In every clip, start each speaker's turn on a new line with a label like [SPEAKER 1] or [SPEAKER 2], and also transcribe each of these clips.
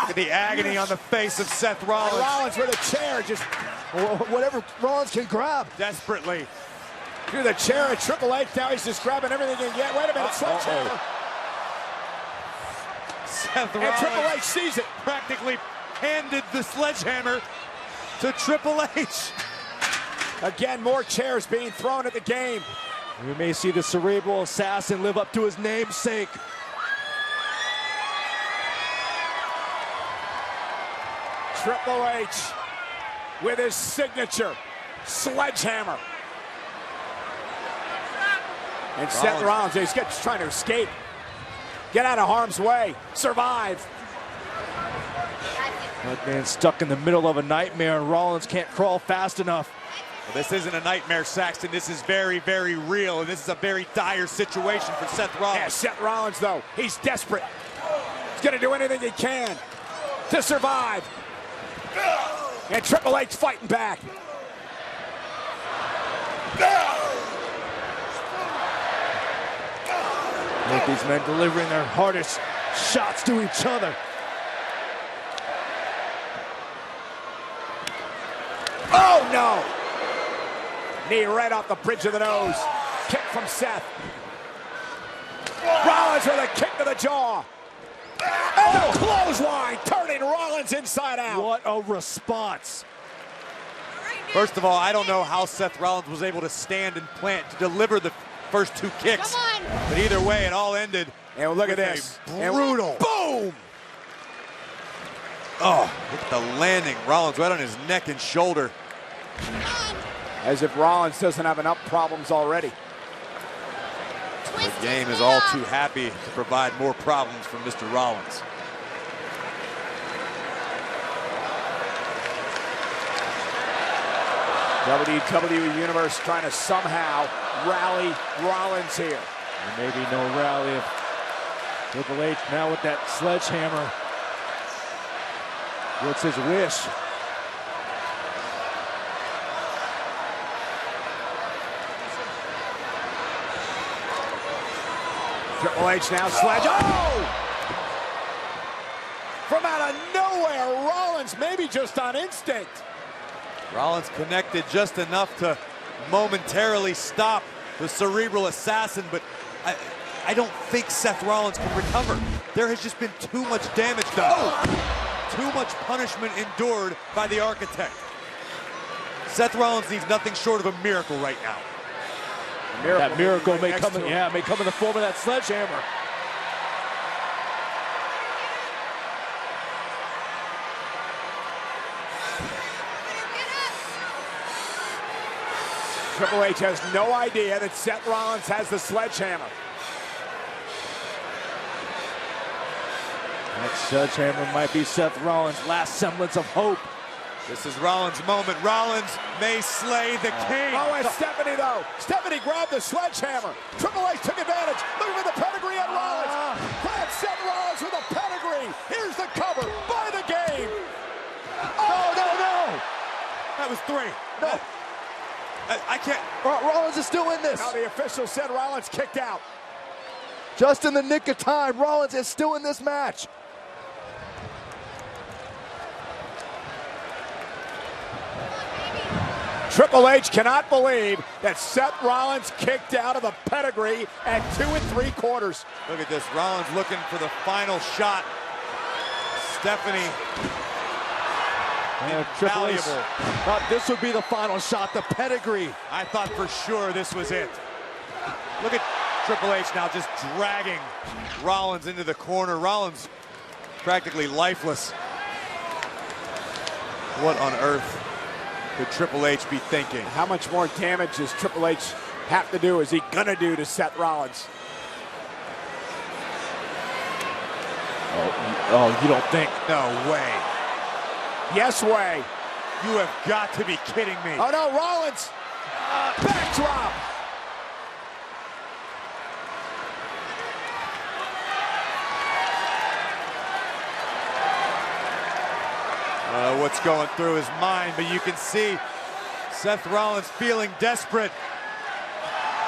[SPEAKER 1] Look at the agony on the face of Seth Rollins.
[SPEAKER 2] And Rollins with a chair, just whatever Rollins can grab.
[SPEAKER 1] Desperately.
[SPEAKER 2] Through the chair at Triple H, now he's just grabbing everything he can get. Wait a minute, sledgehammer.
[SPEAKER 1] Seth
[SPEAKER 2] And
[SPEAKER 1] Rollins
[SPEAKER 2] Triple H sees it.
[SPEAKER 1] practically handed the sledgehammer to Triple H.
[SPEAKER 2] Again, more chairs being thrown at the game.
[SPEAKER 3] We may see the Cerebral Assassin live up to his namesake.
[SPEAKER 2] Triple H with his signature sledgehammer. And Seth Rollins, he's trying to escape. Get out of harm's way. Survive.
[SPEAKER 3] That man stuck in the middle of a nightmare, and Rollins can't crawl fast enough.
[SPEAKER 1] Well, this isn't a nightmare, Saxton. This is very, very real, and this is a very dire situation for Seth Rollins.
[SPEAKER 2] Yeah, Seth Rollins, though, he's desperate. He's going to do anything he can to survive. And Triple H fighting back.
[SPEAKER 3] Both these men delivering their hardest shots to each other.
[SPEAKER 2] Oh, no! Knee right off the bridge of the nose. Kick from Seth. Rollins with a kick to the jaw. Oh, clothesline, turning Rollins inside out.
[SPEAKER 3] What a response.
[SPEAKER 1] First of all, I don't know how Seth Rollins was able to stand and plant to deliver the first two kicks.
[SPEAKER 4] Come on.
[SPEAKER 1] But either way, it all ended.
[SPEAKER 2] And look at
[SPEAKER 1] with
[SPEAKER 2] this.
[SPEAKER 1] a brutal.
[SPEAKER 2] Boom!
[SPEAKER 1] Oh, look at the landing. Rollins right on his neck and shoulder.
[SPEAKER 2] As if Rollins doesn't have enough problems already.
[SPEAKER 1] The game is all too happy to provide more problems for Mr. Rollins.
[SPEAKER 2] WWE Universe trying to somehow rally Rollins here.
[SPEAKER 3] There may be no rally of Triple H now with that sledgehammer. What's his wish?
[SPEAKER 2] Triple H now sledge. Oh! From out of nowhere, Rollins maybe just on instinct.
[SPEAKER 1] Rollins connected just enough to momentarily stop the Cerebral Assassin, but I don't think Seth Rollins can recover. There has just been too much damage done. Oh! Too much punishment endured by the Architect. Seth Rollins needs nothing short of a miracle right now.
[SPEAKER 3] That miracle may come in the form of that sledgehammer.
[SPEAKER 2] Triple H has no idea that Seth Rollins has the sledgehammer.
[SPEAKER 3] That sledgehammer might be Seth Rollins' last semblance of hope.
[SPEAKER 1] This is Rollins' moment. Rollins may slay the king.
[SPEAKER 2] Oh, and Stephanie, though. Stephanie grabbed the sledgehammer. Triple H took advantage. Looking for the pedigree on Rollins. Grabs Seth Rollins with a pedigree. Here's the cover by the game. Oh, no.
[SPEAKER 1] That was three.
[SPEAKER 2] No.
[SPEAKER 1] I can't.
[SPEAKER 3] Rollins is still in this.
[SPEAKER 2] Now the official said Rollins kicked out.
[SPEAKER 3] Just in the nick of time, Rollins is still in this match.
[SPEAKER 2] Triple H cannot believe that Seth Rollins kicked out of the pedigree at 2 3/4.
[SPEAKER 1] Look at this. Rollins looking for the final shot. Stephanie.
[SPEAKER 3] Triple H
[SPEAKER 1] Valuable.
[SPEAKER 3] thought this would be the final shot, the pedigree.
[SPEAKER 1] I thought for sure this was it. Look at Triple H now just dragging Rollins into the corner. Rollins practically lifeless. What on earth could Triple H be thinking?
[SPEAKER 2] How much more damage does Triple H have to do? Is he gonna do to Seth Rollins?
[SPEAKER 3] Oh, you don't think?
[SPEAKER 1] No way.
[SPEAKER 2] Yes way.
[SPEAKER 1] You have got to be kidding me.
[SPEAKER 2] Oh no, Rollins! Backdrop!
[SPEAKER 1] What's going through his mind, but you can see Seth Rollins feeling desperate.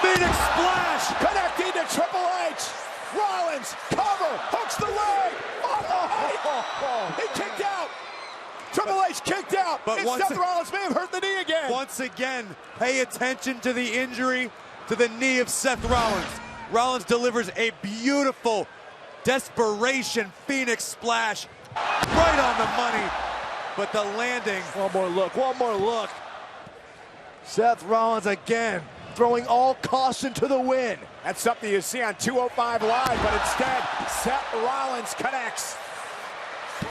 [SPEAKER 1] Phoenix Splash!
[SPEAKER 2] Connecting to Triple H! Rollins, cover, hooks the leg! Oh, he
[SPEAKER 1] But
[SPEAKER 2] and Seth Rollins may have hurt the knee again.
[SPEAKER 1] Once again, pay attention to the injury to the knee of Seth Rollins. Rollins delivers a beautiful desperation Phoenix splash right on the money, but the landing.
[SPEAKER 3] One more look. Seth Rollins again, throwing all caution to the wind.
[SPEAKER 2] That's something you see on 205 Live, but instead, Seth Rollins connects.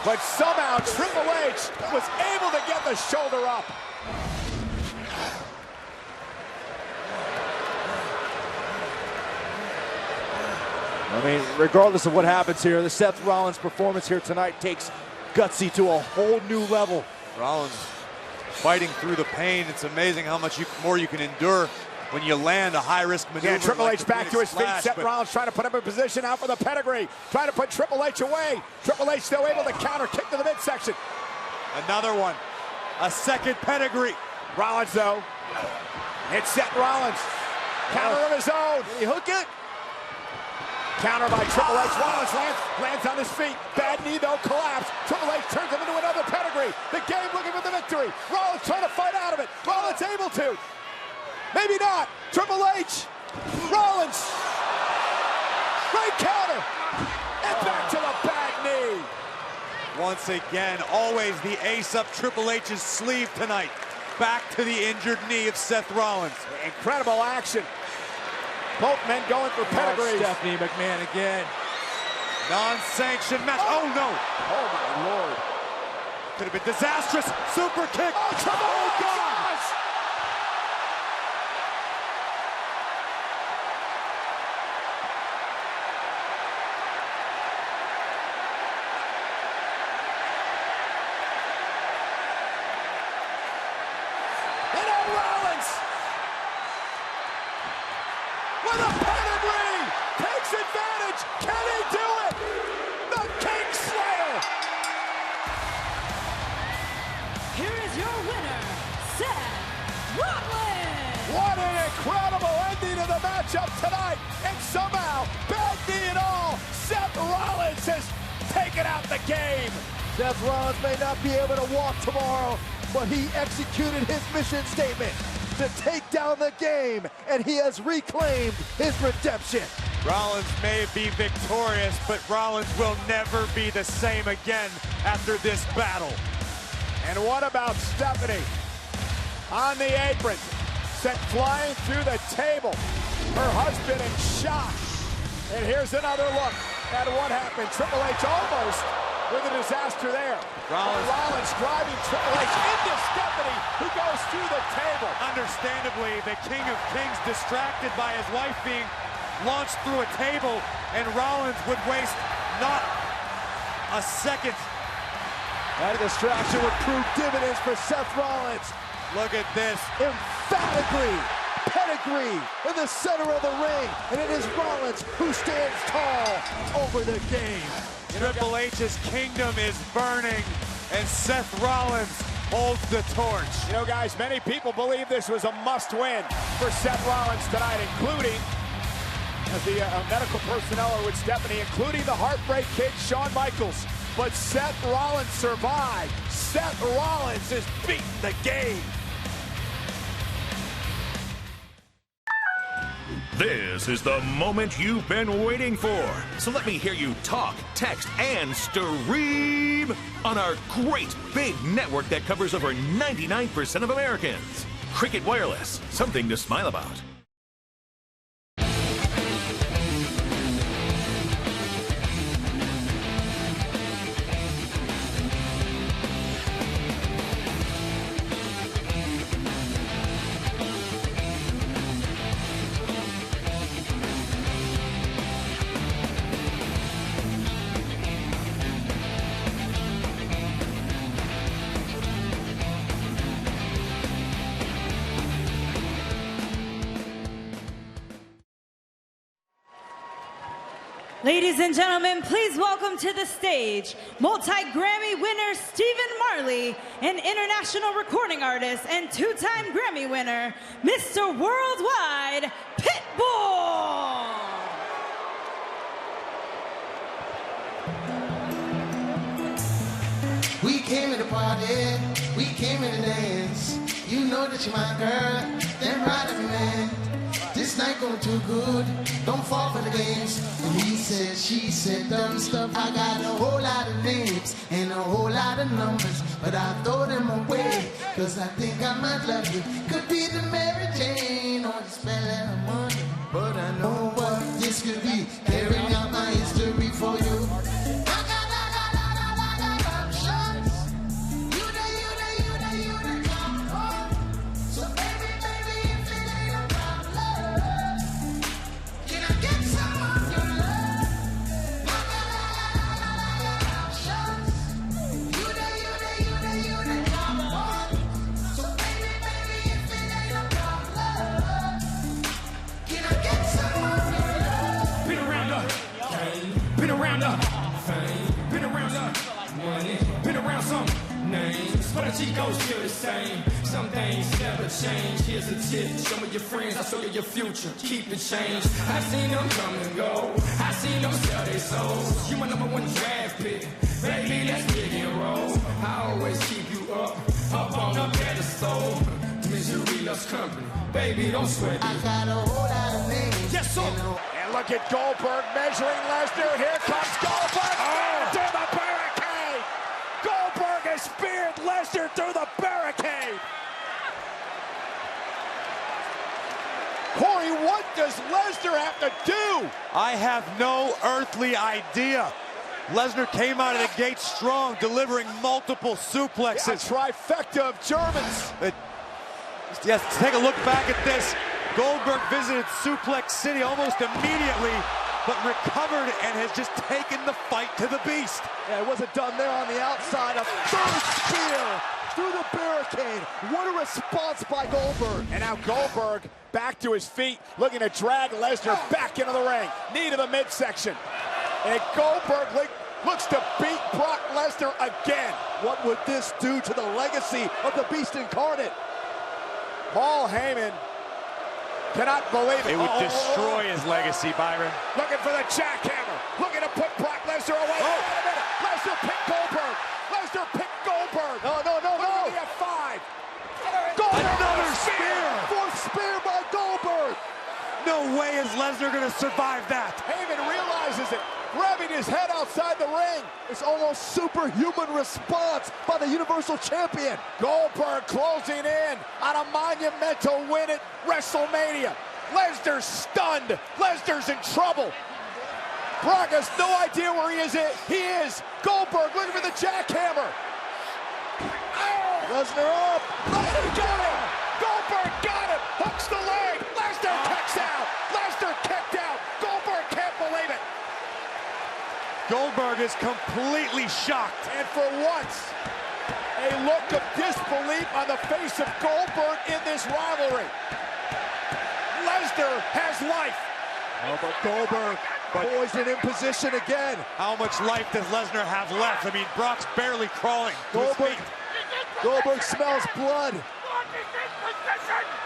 [SPEAKER 2] But somehow Triple H was able to get the shoulder up.
[SPEAKER 3] I mean, regardless of what happens here, the Seth Rollins performance here tonight takes Gutsy to a whole new level.
[SPEAKER 1] Rollins fighting through the pain. It's amazing how much more you can endure when you land a high-risk maneuver.
[SPEAKER 2] Yeah, Triple
[SPEAKER 1] like
[SPEAKER 2] H back to his feet.
[SPEAKER 1] Splash,
[SPEAKER 2] Seth Rollins trying to put him in position out for the pedigree. Trying to put Triple H away. Triple H still able to counter, kick to the midsection.
[SPEAKER 1] Another one. A second pedigree.
[SPEAKER 2] Rollins, though. It's Seth Rollins. Counter of his own.
[SPEAKER 3] Did he hook it?
[SPEAKER 2] Counter by Triple H. Rollins lands on his feet. Bad knee, though, collapse. Triple H turns him into another pedigree. The game looking for the victory. Rollins trying to fight out of it. Rollins able to. Maybe not. Triple H. Rollins. Great counter. And back to the bad knee.
[SPEAKER 1] Once again, always the ace up Triple H's sleeve tonight. Back to the injured knee of Seth Rollins.
[SPEAKER 2] Incredible action. Both men going for pedigrees.
[SPEAKER 3] Stephanie McMahon again.
[SPEAKER 1] Non-sanctioned match. Oh, no.
[SPEAKER 2] Oh, my Lord.
[SPEAKER 1] Could have been disastrous. Super kick.
[SPEAKER 2] Oh, Triple H. Gosh. And now Rollins with a pedigree takes advantage. Can he do it? The King Slayer.
[SPEAKER 4] Here is your winner, Seth Rollins.
[SPEAKER 2] What an incredible ending to the matchup tonight. And somehow, bad knee and all, Seth Rollins has taken out the game.
[SPEAKER 3] Seth Rollins may not be able to walk tomorrow, but he executed his mission statement to take down the game, and he has reclaimed his redemption.
[SPEAKER 1] Rollins may be victorious, but Rollins will never be the same again after this battle.
[SPEAKER 2] And what about Stephanie? On the apron, sent flying through the table. Her husband in shock. And here's another look at what happened. Triple H almost with a disaster there. Rollins driving Triple H into Stephanie, who goes through the table.
[SPEAKER 1] Understandably, the King of Kings distracted by his wife being launched through a table, and Rollins would waste not a second.
[SPEAKER 3] That distraction would prove dividends for Seth Rollins.
[SPEAKER 1] Look at this.
[SPEAKER 3] Emphatically, pedigree in the center of the ring, and it is Rollins who stands tall over the game.
[SPEAKER 1] Triple H's kingdom is burning, and Seth Rollins holds the torch.
[SPEAKER 2] You know, guys, many people believe this was a must-win for Seth Rollins tonight, including the medical personnel are with Stephanie, including the Heartbreak Kid, Shawn Michaels. But Seth Rollins survived. Seth Rollins has beaten the game.
[SPEAKER 5] This is the moment you've been waiting for. So let me hear you talk, text, and stream on our great big network that covers over 99% of Americans. Cricket Wireless, something to smile about.
[SPEAKER 4] Ladies and gentlemen, please welcome to the stage multi-Grammy winner Stephen Marley and international recording artist and two-time Grammy winner, Mr. Worldwide Pitbull.
[SPEAKER 6] We came to the party, we came to dance. You know that you're my girl, then ride with me, man. This night going too good, don't fall for the games. And he said, she said, dumb stuff. I got a whole lot of names and a whole lot of numbers, but I throw them away, cause I think I might love you. Could be the Mary Jane or the spell of money, but I know what this could be. Carrying out my history for you.
[SPEAKER 7] Been around the fame, been around the money, been around some names, but the Chico's still the same. Some things never change. Here's a tip: show me your friends, I'll show you your future. Keep the change. I seen them come and go. I seen them sell their souls. You my #1 draft pick, baby. Let's get and roll. I always keep you up on a pedestal. Misery loves company, baby. Don't sweat it.
[SPEAKER 6] I got a whole lot of names.
[SPEAKER 7] Yes, sir.
[SPEAKER 2] And look at Goldberg measuring Lesnar. Here comes Goldberg. Through the barricade. Goldberg has speared Lesnar through the barricade. Corey, what does Lesnar have to do?
[SPEAKER 1] I have no earthly idea. Lesnar came out of the gate strong, delivering multiple suplexes.
[SPEAKER 2] A trifecta of Germans.
[SPEAKER 1] Yes, take a look back at this. Goldberg visited Suplex City almost immediately, but recovered and has just taken the fight to the beast.
[SPEAKER 3] Yeah, it wasn't done there on the outside. A third spear through the barricade. What a response by Goldberg.
[SPEAKER 2] And now Goldberg back to his feet, looking to drag Lesnar back into the ring. Knee to the midsection. And Goldberg looks to beat Brock Lesnar again.
[SPEAKER 3] What would this do to the legacy of the Beast Incarnate?
[SPEAKER 2] Paul Heyman cannot believe it.
[SPEAKER 1] It would destroy his legacy, Byron.
[SPEAKER 2] Looking for the jackhammer. Looking to put Brock Lesnar away. Wait a minute. Lesnar picked Goldberg. Lesnar picked Goldberg.
[SPEAKER 3] No.
[SPEAKER 2] Look at the F5. Goldberg.
[SPEAKER 3] Another spear. Fourth spear by Goldberg.
[SPEAKER 1] No way is Lesnar going to survive that.
[SPEAKER 2] Heyman realizes it. Grabbing his head outside the ring.
[SPEAKER 3] It's almost superhuman response by the Universal Champion.
[SPEAKER 2] Goldberg closing in on a monumental win at WrestleMania. Lesnar's stunned. Lesnar's in trouble. Brock has no idea where he is. Goldberg looking for the jackhammer.
[SPEAKER 3] Lesnar up.
[SPEAKER 2] Lesnar got him. Goldberg got him. Hooks the leg. Lesnar kicks out. Lesnar kicked out. Goldberg can't believe it.
[SPEAKER 1] Goldberg is completely shocked.
[SPEAKER 2] And for once, a look of disbelief on the face of Goldberg in this rivalry. Lesnar has life.
[SPEAKER 3] Oh, but Goldberg poised and in position again.
[SPEAKER 1] How much life does Lesnar have left? I mean, Brock's barely crawling to his feet.
[SPEAKER 3] Goldberg smells blood.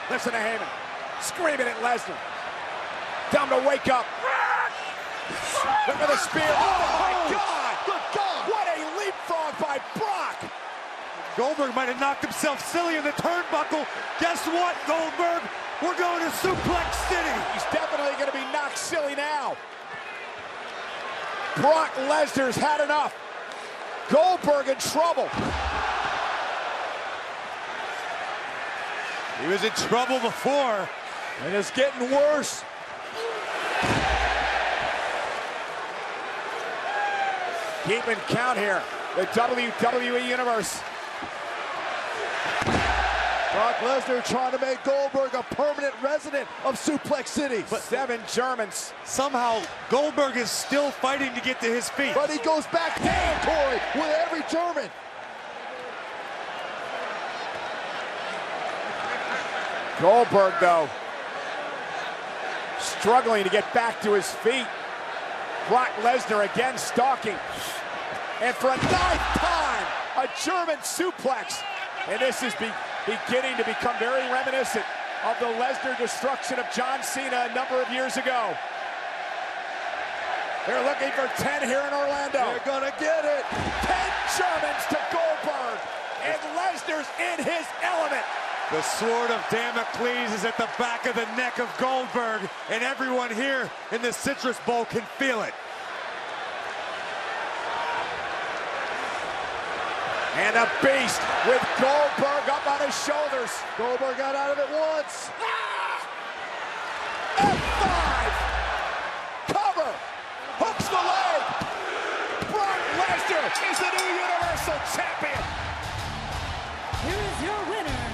[SPEAKER 2] Listen to Heyman screaming at Lesnar. Tell him to wake up. Look at the spear. Oh my God!
[SPEAKER 3] Good God!
[SPEAKER 2] What a leapfrog by Brock!
[SPEAKER 1] Goldberg might have knocked himself silly in the turnbuckle. Guess what, Goldberg? We're going to Suplex City.
[SPEAKER 2] He's definitely going to be knocked silly now. Brock Lesnar's had enough. Goldberg in trouble.
[SPEAKER 1] He was in trouble before.
[SPEAKER 2] And it's getting worse. Keeping count here. The WWE Universe.
[SPEAKER 3] Brock Lesnar trying to make Goldberg a permanent resident of Suplex City.
[SPEAKER 2] But 7 Germans.
[SPEAKER 1] Somehow, Goldberg is still fighting to get to his feet.
[SPEAKER 3] But he goes back down, Corey, with every German.
[SPEAKER 2] Goldberg, though, struggling to get back to his feet. Brock Lesnar again stalking. And for a 9th time, a German suplex. And this is beginning to become very reminiscent of the Lesnar destruction of John Cena a number of years ago. They're looking for 10 here in Orlando.
[SPEAKER 3] They're gonna get it.
[SPEAKER 2] 10 Germans to Goldberg. Lesnar's in his element.
[SPEAKER 1] The sword of Damocles is at the back of the neck of Goldberg, and everyone here in the Citrus Bowl can feel it.
[SPEAKER 2] And a beast with Goldberg up on his shoulders.
[SPEAKER 3] Goldberg got out of it once.
[SPEAKER 2] F5. Cover. Hooks the leg. Brock Lesnar is the new Universal Champion.